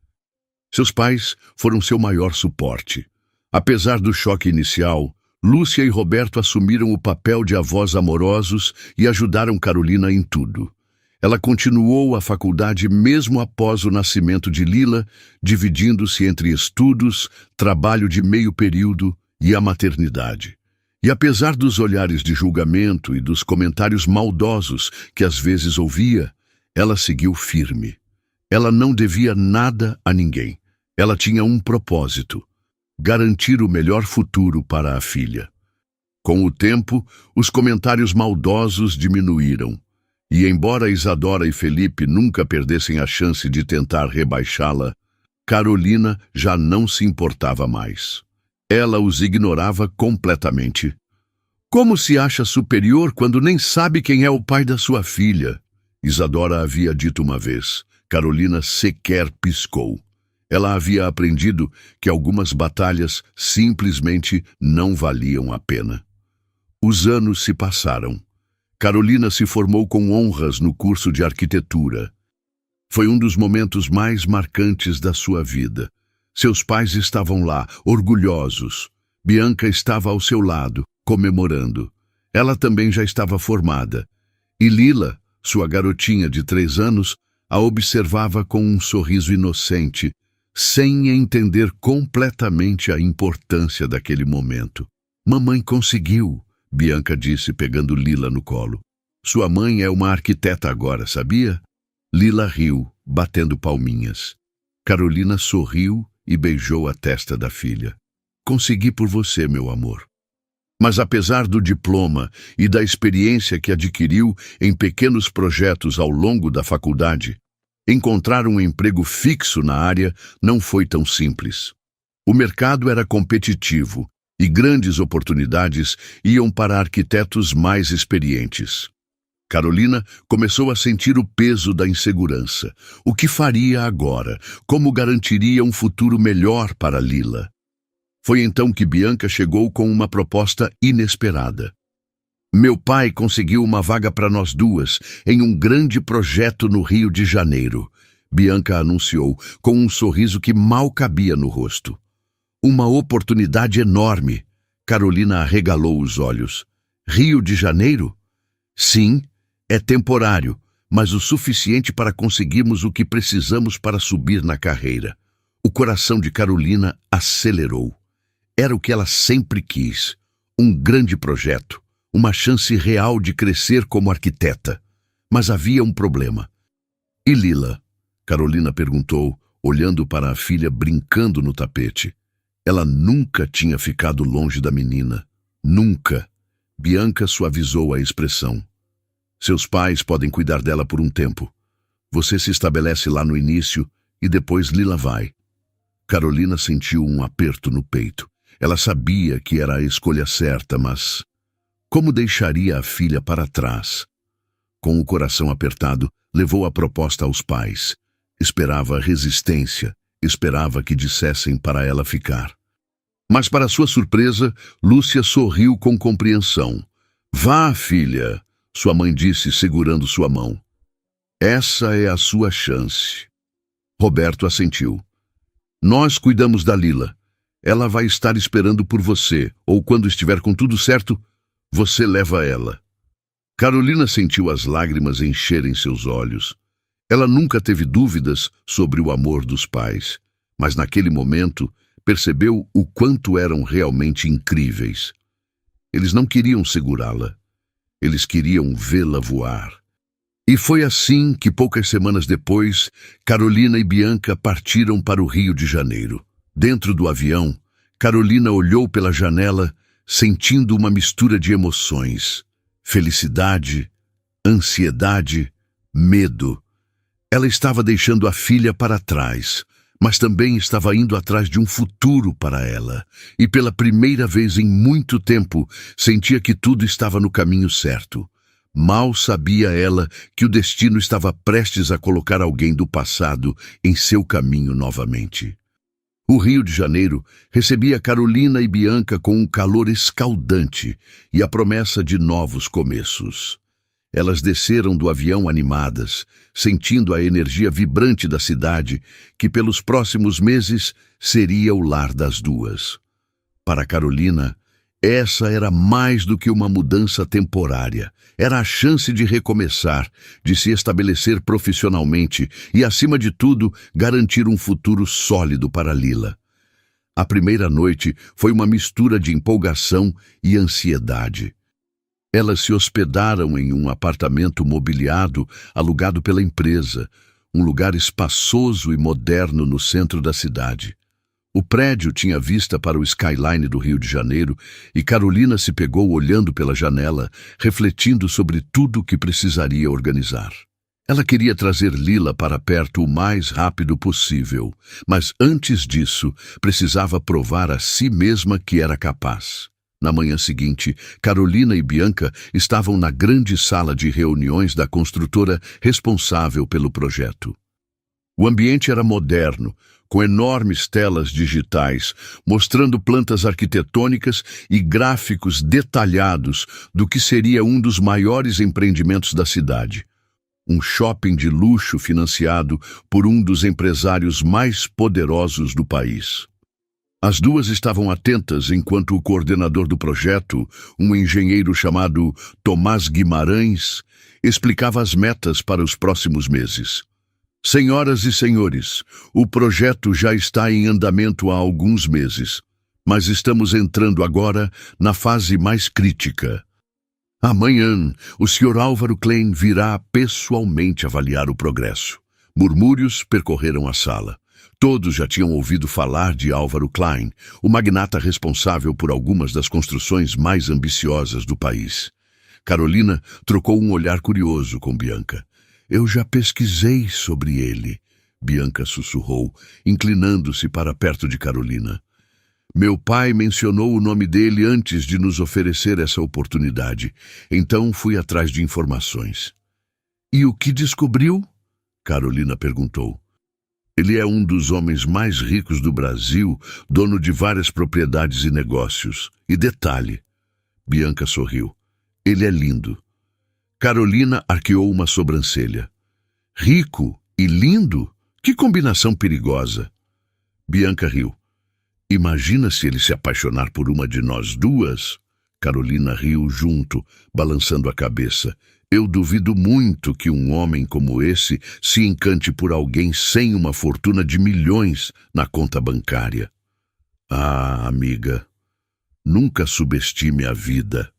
Seus pais foram seu maior suporte. Apesar do choque inicial, Lúcia e Roberto assumiram o papel de avós amorosos e ajudaram Carolina em tudo. Ela continuou a faculdade mesmo após o nascimento de Lila, dividindo-se entre estudos, trabalho de meio período e a maternidade. E apesar dos olhares de julgamento e dos comentários maldosos que às vezes ouvia, ela seguiu firme. Ela não devia nada a ninguém. Ela tinha um propósito: garantir o melhor futuro para a filha. Com o tempo, os comentários maldosos diminuíram. E embora Isadora e Felipe nunca perdessem a chance de tentar rebaixá-la, Carolina já não se importava mais. Ela os ignorava completamente. Como se acha superior quando nem sabe quem é o pai da sua filha? Isadora havia dito uma vez. Carolina sequer piscou. Ela havia aprendido que algumas batalhas simplesmente não valiam a pena. Os anos se passaram. Carolina se formou com honras no curso de arquitetura. Foi um dos momentos mais marcantes da sua vida. Seus pais estavam lá, orgulhosos. Bianca estava ao seu lado, comemorando. Ela também já estava formada. E Lila, sua garotinha de 3 anos, a observava com um sorriso inocente, sem entender completamente a importância daquele momento. "Mamãe conseguiu", Bianca disse, pegando Lila no colo. "Sua mãe é uma arquiteta agora, sabia?" Lila riu, batendo palminhas. Carolina sorriu e beijou a testa da filha. "Consegui por você, meu amor." Mas apesar do diploma e da experiência que adquiriu em pequenos projetos ao longo da faculdade, encontrar um emprego fixo na área não foi tão simples. O mercado era competitivo e grandes oportunidades iam para arquitetos mais experientes. Carolina começou a sentir o peso da insegurança. O que faria agora? Como garantiria um futuro melhor para Lila? Foi então que Bianca chegou com uma proposta inesperada. "Meu pai conseguiu uma vaga para nós duas em um grande projeto no Rio de Janeiro", Bianca anunciou, com um sorriso que mal cabia no rosto. "Uma oportunidade enorme." Carolina arregalou os olhos. "Rio de Janeiro?" "Sim, é temporário, mas o suficiente para conseguirmos o que precisamos para subir na carreira." O coração de Carolina acelerou. Era o que ela sempre quis, um grande projeto, uma chance real de crescer como arquiteta. Mas havia um problema. "E Lila?" Carolina perguntou, olhando para a filha brincando no tapete. Ela nunca tinha ficado longe da menina. Nunca. Bianca suavizou a expressão. "Seus pais podem cuidar dela por um tempo. Você se estabelece lá no início e depois Lila vai." Carolina sentiu um aperto no peito. Ela sabia que era a escolha certa, mas como deixaria a filha para trás? Com o coração apertado, levou a proposta aos pais. Esperava resistência, esperava que dissessem para ela ficar. Mas, para sua surpresa, Lúcia sorriu com compreensão. "Vá, filha", sua mãe disse, segurando sua mão. "Essa é a sua chance." Roberto assentiu. "Nós cuidamos da Lila. Ela vai estar esperando por você, ou quando estiver com tudo certo, você leva ela." Carolina sentiu as lágrimas encherem seus olhos. Ela nunca teve dúvidas sobre o amor dos pais, mas naquele momento percebeu o quanto eram realmente incríveis. Eles não queriam segurá-la, eles queriam vê-la voar. E foi assim que, poucas semanas depois, Carolina e Bianca partiram para o Rio de Janeiro. Dentro do avião, Carolina olhou pela janela, sentindo uma mistura de emoções: felicidade, ansiedade, medo. Ela estava deixando a filha para trás, mas também estava indo atrás de um futuro para ela. E pela primeira vez em muito tempo, sentia que tudo estava no caminho certo. Mal sabia ela que o destino estava prestes a colocar alguém do passado em seu caminho novamente. O Rio de Janeiro recebia Carolina e Bianca com um calor escaldante e a promessa de novos começos. Elas desceram do avião animadas, sentindo a energia vibrante da cidade, que pelos próximos meses seria o lar das duas. Para Carolina, essa era mais do que uma mudança temporária. Era a chance de recomeçar, de se estabelecer profissionalmente e, acima de tudo, garantir um futuro sólido para Lila. A primeira noite foi uma mistura de empolgação e ansiedade. Elas se hospedaram em um apartamento mobiliado alugado pela empresa, um lugar espaçoso e moderno no centro da cidade. O prédio tinha vista para o skyline do Rio de Janeiro e Carolina se pegou olhando pela janela, refletindo sobre tudo o que precisaria organizar. Ela queria trazer Lila para perto o mais rápido possível, mas antes disso, precisava provar a si mesma que era capaz. Na manhã seguinte, Carolina e Bianca estavam na grande sala de reuniões da construtora responsável pelo projeto. O ambiente era moderno, com enormes telas digitais, mostrando plantas arquitetônicas e gráficos detalhados do que seria um dos maiores empreendimentos da cidade. Um shopping de luxo financiado por um dos empresários mais poderosos do país. As duas estavam atentas enquanto o coordenador do projeto, um engenheiro chamado Tomás Guimarães, explicava as metas para os próximos meses. Senhoras e senhores, o projeto já está em andamento há alguns meses, mas estamos entrando agora na fase mais crítica. Amanhã, o Sr. Álvaro Klein virá pessoalmente avaliar o progresso. Murmúrios percorreram a sala. Todos já tinham ouvido falar de Álvaro Klein, o magnata responsável por algumas das construções mais ambiciosas do país. Carolina trocou um olhar curioso com Bianca. Eu já pesquisei sobre ele, Bianca sussurrou, inclinando-se para perto de Carolina. Meu pai mencionou o nome dele antes de nos oferecer essa oportunidade, então fui atrás de informações. E o que descobriu? Carolina perguntou. Ele é um dos homens mais ricos do Brasil, dono de várias propriedades e negócios. E detalhe, Bianca sorriu, ele é lindo. Carolina arqueou uma sobrancelha. Rico e lindo? Que combinação perigosa. Bianca riu. Imagina se ele se apaixonar por uma de nós duas? Carolina riu junto, balançando a cabeça. Eu duvido muito que um homem como esse se encante por alguém sem uma fortuna de milhões na conta bancária. Ah, amiga, nunca subestime a vida.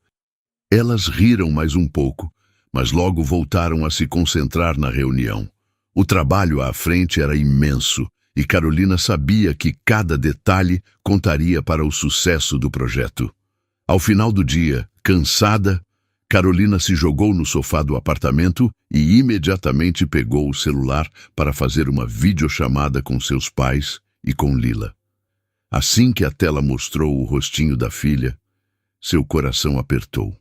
Elas riram mais um pouco, mas logo voltaram a se concentrar na reunião. O trabalho à frente era imenso e Carolina sabia que cada detalhe contaria para o sucesso do projeto. Ao final do dia, cansada, Carolina se jogou no sofá do apartamento e imediatamente pegou o celular para fazer uma videochamada com seus pais e com Lila. Assim que a tela mostrou o rostinho da filha, seu coração apertou.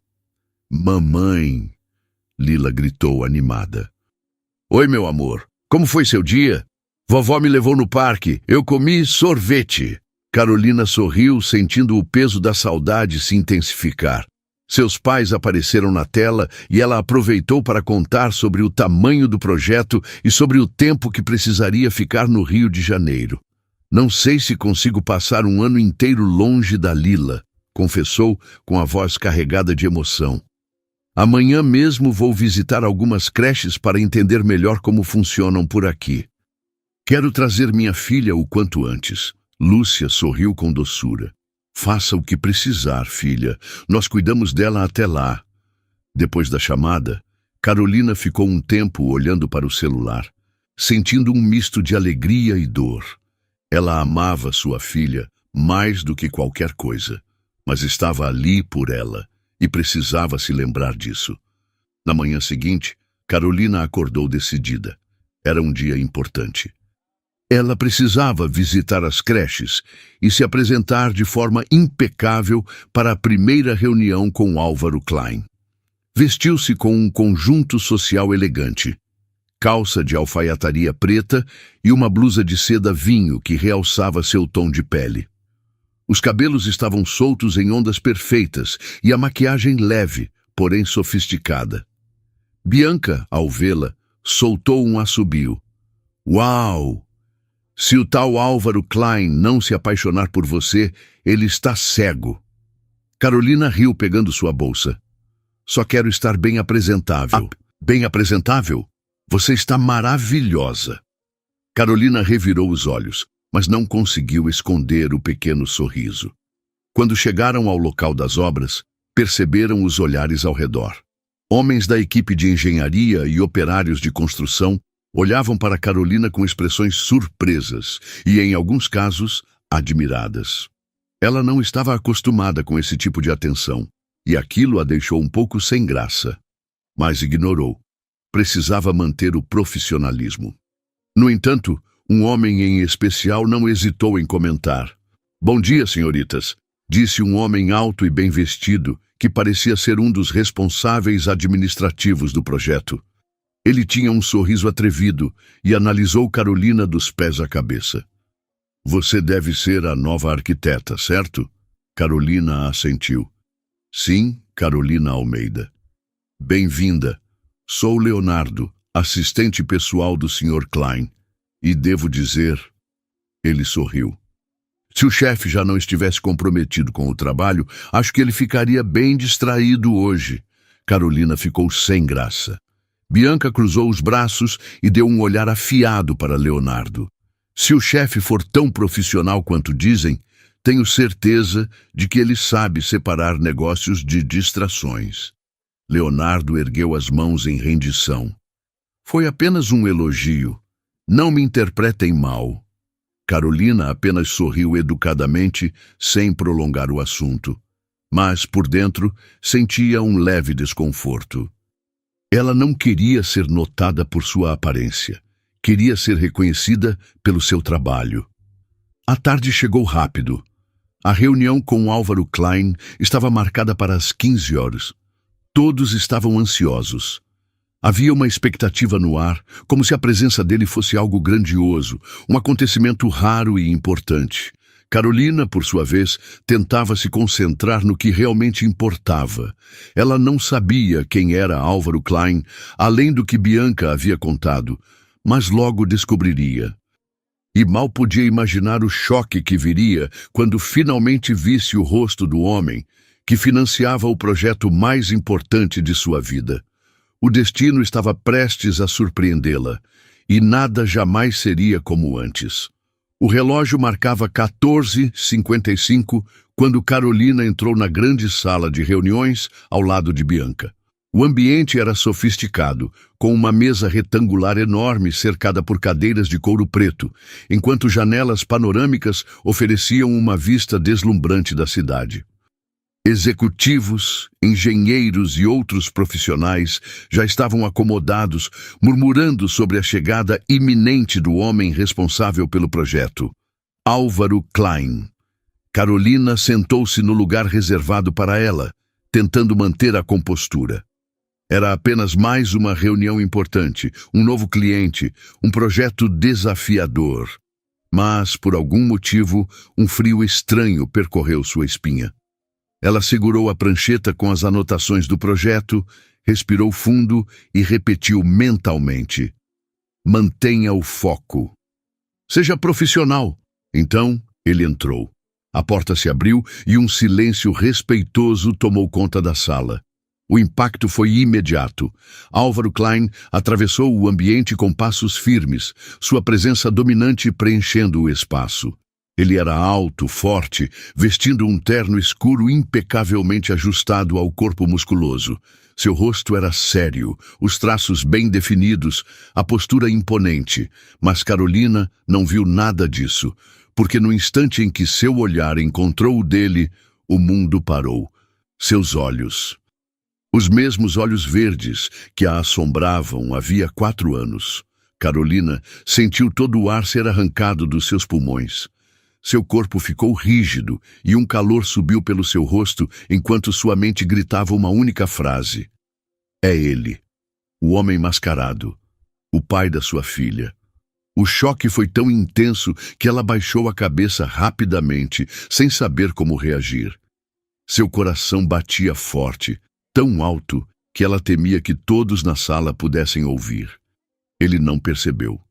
Mamãe! Lila gritou animada. Oi, meu amor. Como foi seu dia? Vovó me levou no parque. Eu comi sorvete. Carolina sorriu, sentindo o peso da saudade se intensificar. Seus pais apareceram na tela e ela aproveitou para contar sobre o tamanho do projeto e sobre o tempo que precisaria ficar no Rio de Janeiro. Não sei se consigo passar um ano inteiro longe da Lila, confessou com a voz carregada de emoção. Amanhã mesmo vou visitar algumas creches para entender melhor como funcionam por aqui. Quero trazer minha filha o quanto antes. Lúcia sorriu com doçura. Faça o que precisar, filha. Nós cuidamos dela até lá. Depois da chamada, Carolina ficou um tempo olhando para o celular, sentindo um misto de alegria e dor. Ela amava sua filha mais do que qualquer coisa, mas estava ali por ela e precisava se lembrar disso. Na manhã seguinte, Carolina acordou decidida. Era um dia importante. Ela precisava visitar as creches e se apresentar de forma impecável para a primeira reunião com Álvaro Klein. Vestiu-se com um conjunto social elegante, calça de alfaiataria preta e uma blusa de seda vinho que realçava seu tom de pele. Os cabelos estavam soltos em ondas perfeitas e a maquiagem leve, porém sofisticada. Bianca, ao vê-la, soltou um assobio. Uau! Se o tal Álvaro Klein não se apaixonar por você, ele está cego. Carolina riu pegando sua bolsa. Só quero estar bem apresentável. Bem apresentável? Você está maravilhosa. Carolina revirou os olhos, mas não conseguiu esconder o pequeno sorriso. Quando chegaram ao local das obras, perceberam os olhares ao redor. Homens da equipe de engenharia e operários de construção olhavam para Carolina com expressões surpresas e, em alguns casos, admiradas. Ela não estava acostumada com esse tipo de atenção, e aquilo a deixou um pouco sem graça. Mas ignorou. Precisava manter o profissionalismo. No entanto, um homem em especial não hesitou em comentar. "Bom dia, senhoritas", disse um homem alto e bem vestido, que parecia ser um dos responsáveis administrativos do projeto. Ele tinha um sorriso atrevido e analisou Carolina dos pés à cabeça. "Você deve ser a nova arquiteta, certo?" Carolina assentiu. "Sim, Carolina Almeida." "Bem-vinda. Sou Leonardo, assistente pessoal do Sr. Klein. E devo dizer..." Ele sorriu. Se o chefe já não estivesse comprometido com o trabalho, acho que ele ficaria bem distraído hoje. Carolina ficou sem graça. Bianca cruzou os braços e deu um olhar afiado para Leonardo. Se o chefe for tão profissional quanto dizem, tenho certeza de que ele sabe separar negócios de distrações. Leonardo ergueu as mãos em rendição. Foi apenas um elogio. Não me interpretem mal. Carolina apenas sorriu educadamente, sem prolongar o assunto. Mas, por dentro, sentia um leve desconforto. Ela não queria ser notada por sua aparência. Queria ser reconhecida pelo seu trabalho. A tarde chegou rápido. A reunião com Álvaro Klein estava marcada para as 15 horas. Todos estavam ansiosos. Havia uma expectativa no ar, como se a presença dele fosse algo grandioso, um acontecimento raro e importante. Carolina, por sua vez, tentava se concentrar no que realmente importava. Ela não sabia quem era Álvaro Klein, além do que Bianca havia contado, mas logo descobriria. E mal podia imaginar o choque que viria quando finalmente visse o rosto do homem que financiava o projeto mais importante de sua vida. O destino estava prestes a surpreendê-la, e nada jamais seria como antes. O relógio marcava 14h55 quando Carolina entrou na grande sala de reuniões ao lado de Bianca. O ambiente era sofisticado, com uma mesa retangular enorme cercada por cadeiras de couro preto, enquanto janelas panorâmicas ofereciam uma vista deslumbrante da cidade. Executivos, engenheiros e outros profissionais já estavam acomodados, murmurando sobre a chegada iminente do homem responsável pelo projeto, Álvaro Klein. Carolina sentou-se no lugar reservado para ela, tentando manter a compostura. Era apenas mais uma reunião importante, um novo cliente, um projeto desafiador. Mas, por algum motivo, um frio estranho percorreu sua espinha. Ela segurou a prancheta com as anotações do projeto, respirou fundo e repetiu mentalmente: "Mantenha o foco. Seja profissional." Então, ele entrou. A porta se abriu e um silêncio respeitoso tomou conta da sala. O impacto foi imediato. Álvaro Klein atravessou o ambiente com passos firmes, sua presença dominante preenchendo o espaço. Ele era alto, forte, vestindo um terno escuro impecavelmente ajustado ao corpo musculoso. Seu rosto era sério, os traços bem definidos, a postura imponente. Mas Carolina não viu nada disso, porque no instante em que seu olhar encontrou o dele, o mundo parou. Seus olhos. Os mesmos olhos verdes que a assombravam havia 4 anos. Carolina sentiu todo o ar ser arrancado dos seus pulmões. Seu corpo ficou rígido e um calor subiu pelo seu rosto enquanto sua mente gritava uma única frase. É ele, o homem mascarado, o pai da sua filha. O choque foi tão intenso que ela baixou a cabeça rapidamente, sem saber como reagir. Seu coração batia forte, tão alto que ela temia que todos na sala pudessem ouvir. Ele não percebeu.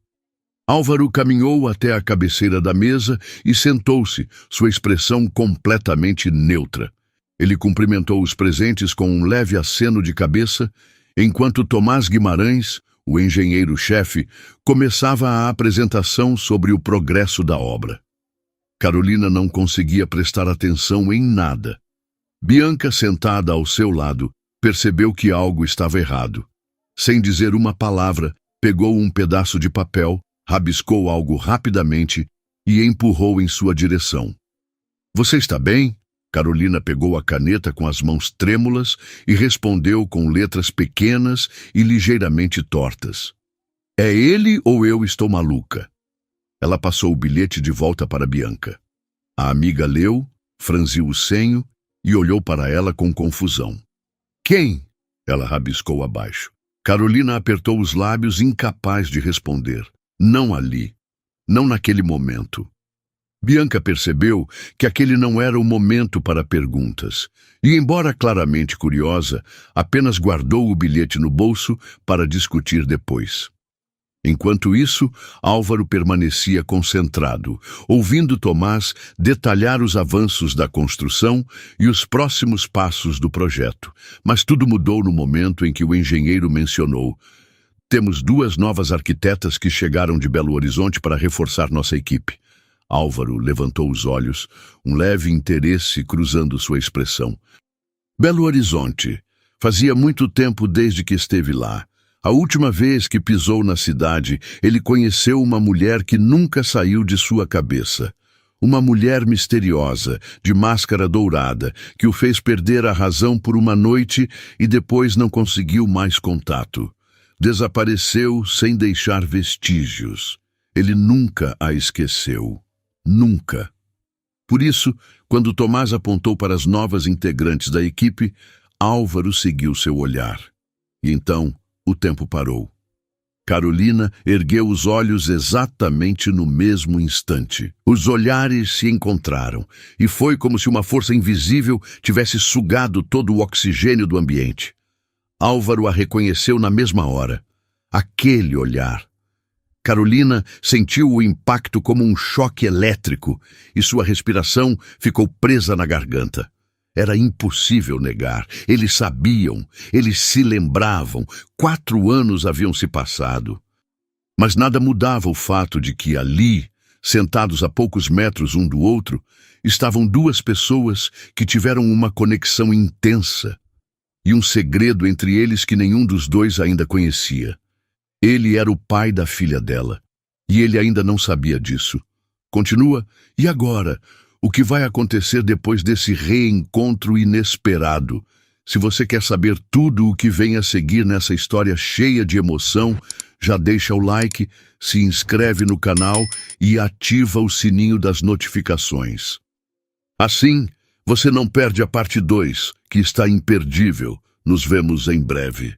Álvaro caminhou até a cabeceira da mesa e sentou-se, sua expressão completamente neutra. Ele cumprimentou os presentes com um leve aceno de cabeça, enquanto Tomás Guimarães, o engenheiro-chefe, começava a apresentação sobre o progresso da obra. Carolina não conseguia prestar atenção em nada. Bianca, sentada ao seu lado, percebeu que algo estava errado. Sem dizer uma palavra, pegou um pedaço de papel, rabiscou algo rapidamente e empurrou em sua direção. Você está bem? Carolina pegou a caneta com as mãos trêmulas e respondeu com letras pequenas e ligeiramente tortas. É ele ou eu estou maluca? Ela passou o bilhete de volta para Bianca. A amiga leu, franziu o senho e olhou para ela com confusão. Quem? Ela rabiscou abaixo. Carolina apertou os lábios, incapaz de responder. Não ali. Não naquele momento. Bianca percebeu que aquele não era o momento para perguntas, e, embora claramente curiosa, apenas guardou o bilhete no bolso para discutir depois. Enquanto isso, Álvaro permanecia concentrado, ouvindo Tomás detalhar os avanços da construção e os próximos passos do projeto. Mas tudo mudou no momento em que o engenheiro mencionou: temos 2 novas arquitetas que chegaram de Belo Horizonte para reforçar nossa equipe. Álvaro levantou os olhos, um leve interesse cruzando sua expressão. Belo Horizonte. Fazia muito tempo desde que esteve lá. A última vez que pisou na cidade, ele conheceu uma mulher que nunca saiu de sua cabeça. Uma mulher misteriosa, de máscara dourada, que o fez perder a razão por uma noite e depois não conseguiu mais contato. Desapareceu sem deixar vestígios. Ele nunca a esqueceu. Nunca. Por isso, quando Tomás apontou para as novas integrantes da equipe, Álvaro seguiu seu olhar. E então, o tempo parou. Carolina ergueu os olhos exatamente no mesmo instante. Os olhares se encontraram, e foi como se uma força invisível tivesse sugado todo o oxigênio do ambiente. Álvaro a reconheceu na mesma hora. Aquele olhar. Carolina sentiu o impacto como um choque elétrico e sua respiração ficou presa na garganta. Era impossível negar. Eles sabiam, eles se lembravam. 4 anos haviam se passado. Mas nada mudava o fato de que ali, sentados a poucos metros um do outro, estavam 2 pessoas que tiveram uma conexão intensa e um segredo entre eles que nenhum dos 2 ainda conhecia. Ele era o pai da filha dela, e ele ainda não sabia disso. Continua, e agora? O que vai acontecer depois desse reencontro inesperado? Se você quer saber tudo o que vem a seguir nessa história cheia de emoção, já deixa o like, se inscreve no canal e ativa o sininho das notificações. Assim, você não perde a parte 2, que está imperdível. Nos vemos em breve.